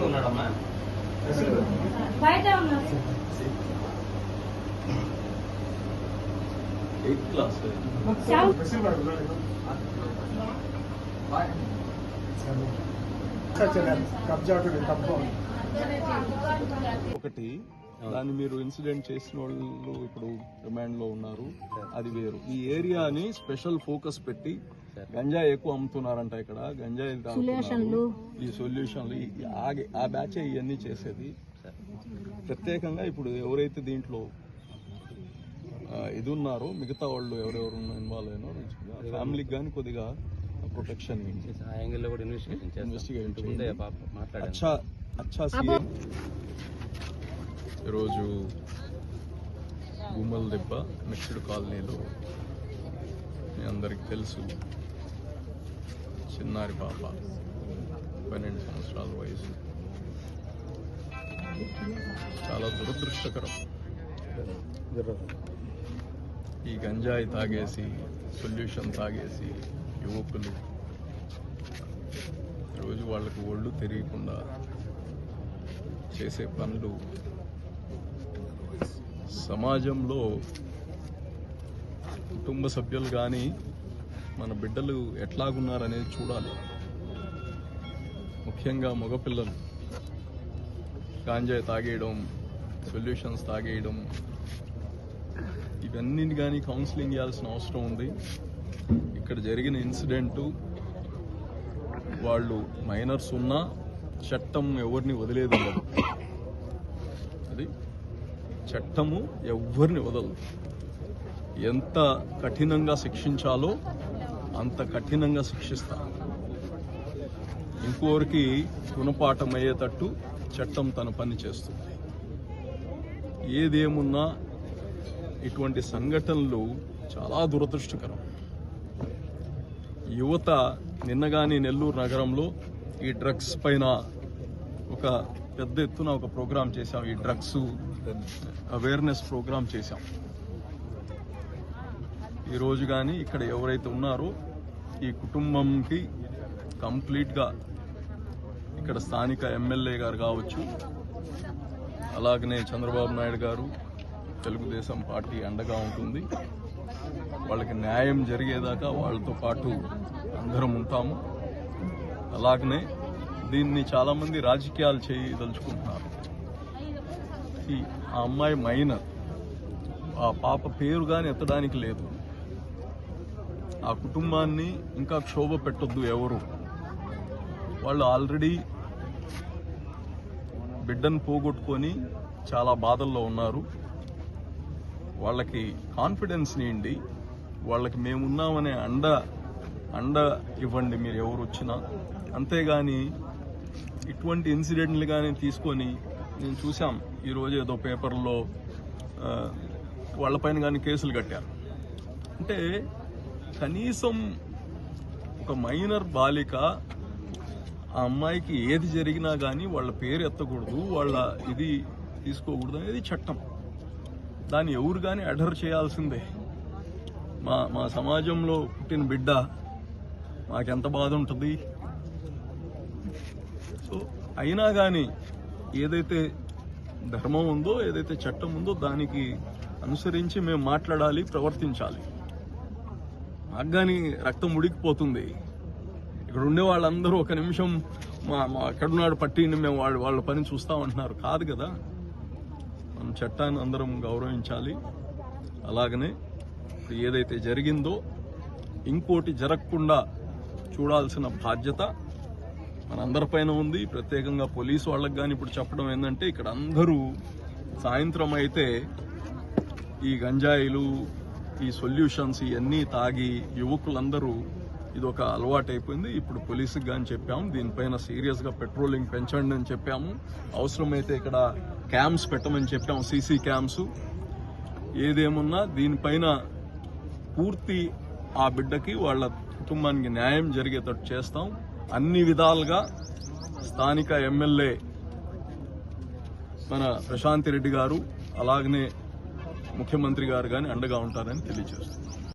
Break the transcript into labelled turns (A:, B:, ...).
A: ఉన్నాడమ్మా
B: బయట ఉన్నారు.
A: 8th class. ఒకటి దాన్ని మీరు ఇన్సిడెంట్ చేసిన వాళ్ళు ఇప్పుడు రిమాండ్ లో ఉన్నారు, అది వేరు. ఈ ఏరియాని స్పెషల్ ఫోకస్ పెట్టి గంజాయి ఎక్కువ అమ్ముతున్నారంట ఇక్కడ. గంజాయి ఈ సొల్యూషన్లు ఆ బ్యాచ్ ఇవన్నీ చేసేది. ప్రత్యేకంగా ఇప్పుడు ఎవరైతే దీంట్లో ఇది ఉన్నారో మిగతా వాళ్ళు ఎవరెవరు ఇన్వాల్వ్ అయినారో ఫ్యామిలీకి కానీ కొద్దిగా ప్రొటెక్షన్ ఈరోజు గుమ్మల దెబ్బ మిక్స్డ్ కాలనీలో మీ అందరికి తెలుసు, చిన్నారి పాప 12 సంవత్సరాల వయసు. చాలా దురదృష్టకరం. ఈ గంజాయి తాగేసి సొల్యూషన్ తాగేసి యువకులు రోజు వాళ్ళకు ఒళ్ళు తెలియకుండా చేసే పనులు సమాజంలో కుటుంబ సభ్యులు కానీ మన బిడ్డలు ఎట్లాగున్నారనేది చూడాలి. ముఖ్యంగా మగపిల్లలు గాంజాయి తాగేయడం, సొల్యూషన్స్ తాగేయడం, ఇవన్నీ కానీ కౌన్సిలింగ్ చేయాల్సిన అవసరం ఉంది. ఇక్కడ జరిగిన ఇన్సిడెంటు వాళ్ళు మైనర్స్ ఉన్నా చట్టం ఎవరిని వదిలేదు. అది చట్టము ఎవరిని వదలదు. ఎంత కఠినంగా శిక్షించాలో అంత కఠినంగా శిక్షిస్తారు. ఇంకోరికి గుణపాఠం అయ్యేటట్టు చట్టం తన పని చేస్తుంది. ఏదేమున్నా ఇటువంటి సంఘటనలు చాలా దురదృష్టకరం. యువత నిన్నగాని నెల్లూరు నగరంలో ఈ డ్రగ్స్ పైన ఒక పెద్ద ఎత్తున ఒక ప్రోగ్రాం చేశాం. ఈ డ్రగ్స్ అవేర్నెస్ ప్రోగ్రాం చేశాం. ఈరోజు కానీ ఇక్కడ ఎవరైతే ఉన్నారో ఈ కుటుంబంకి కంప్లీట్గా ఇక్కడ స్థానిక ఎమ్మెల్యే గారు కావచ్చు, అలాగనే చంద్రబాబు నాయుడు గారు, తెలుగుదేశం పార్టీ అండగా ఉంటుంది. వాళ్ళకి న్యాయం జరిగేదాకా వాళ్ళతో పాటు అందరం ఉంటాము. అలాగనే దీన్ని చాలామంది రాజకీయాలు చేయదలుచుకుంటున్నారు. ఆ అమ్మాయి మైనర్, ఆ పాప పేరు కానీ ఎత్తడానికి లేదు. ఆ కుటుంబాన్ని ఇంకా క్షోభ పెట్టొద్దు ఎవరు. వాళ్ళు ఆల్రెడీ బిడ్డను పోగొట్టుకొని చాలా బాధల్లో ఉన్నారు. వాళ్ళకి కాన్ఫిడెన్స్ నిండి వాళ్ళకి మేమున్నామనే అండ ఇవ్వండి మీరు ఎవరు వచ్చినా. అంతేగాని ఇటువంటి ఇన్సిడెంట్లు కానీ తీసుకొని నేను చూసాం ఈరోజు ఏదో పేపర్లో వాళ్ళపైన కానీ కేసులు కట్టారు. అంటే కనీసం ఒక మైనర్ బాలిక, ఆ అమ్మాయికి ఏది జరిగినా కానీ వాళ్ళ పేరు ఎత్తకూడదు, వాళ్ళ ఇది తీసుకోకూడదు అనేది చట్టం. దాన్ని ఎవరు కానీ అడర్ చేయాల్సిందే. మా సమాజంలో పుట్టిన బిడ్డ మాకెంత బాధ ఉంటుంది. సో అయినా కానీ ఏదైతే ధర్మం ఉందో, ఏదైతే చట్టం ఉందో దానికి అనుసరించి మేము మాట్లాడాలి, ప్రవర్తించాలి. మాకు కానీ రక్తం ఉడికిపోతుంది. ఇక్కడ ఉండే వాళ్ళందరూ ఒక నిమిషం మా ఎక్కడున్నాడు పట్టిని మేము వాళ్ళ పని చూస్తామంటున్నారు. కాదు కదా, మనం చట్టాన్ని అందరం గౌరవించాలి. అలాగనే ఇప్పుడు ఏదైతే జరిగిందో ఇంకోటి జరగకుండా చూడాల్సిన బాధ్యత మనందరిపైన ఉంది. ప్రత్యేకంగా పోలీసు వాళ్ళకి కానీ ఇప్పుడు చెప్పడం ఏంటంటే, ఇక్కడ అందరూ సాయంత్రం అయితే ఈ గంజాయిలు, ఈ సొల్యూషన్స్ ఇవన్నీ తాగి యువకులందరూ ఇదొక అలవాటు అయిపోయింది. ఇప్పుడు పోలీసుకి కానీ చెప్పాము, దీనిపైన సీరియస్గా పెట్రోలింగ్ పెంచండి అని చెప్పాము. అవసరమైతే ఇక్కడ క్యాంప్స్ పెట్టమని చెప్పాము, సీసీ క్యాంప్స్. ఏదేమున్నా దీనిపైన పూర్తి ఆ బిడ్డకి వాళ్ళ కుటుంబానికి న్యాయం జరిగేటట్టు చేస్తాం. అన్ని విధాలుగా స్థానిక ఎమ్మెల్యే మన ప్రశాంత్ రెడ్డి గారు అలాగనే ముఖ్యమంత్రి గారు కానీ అండగా ఉంటారని తెలియజేస్తున్నారు.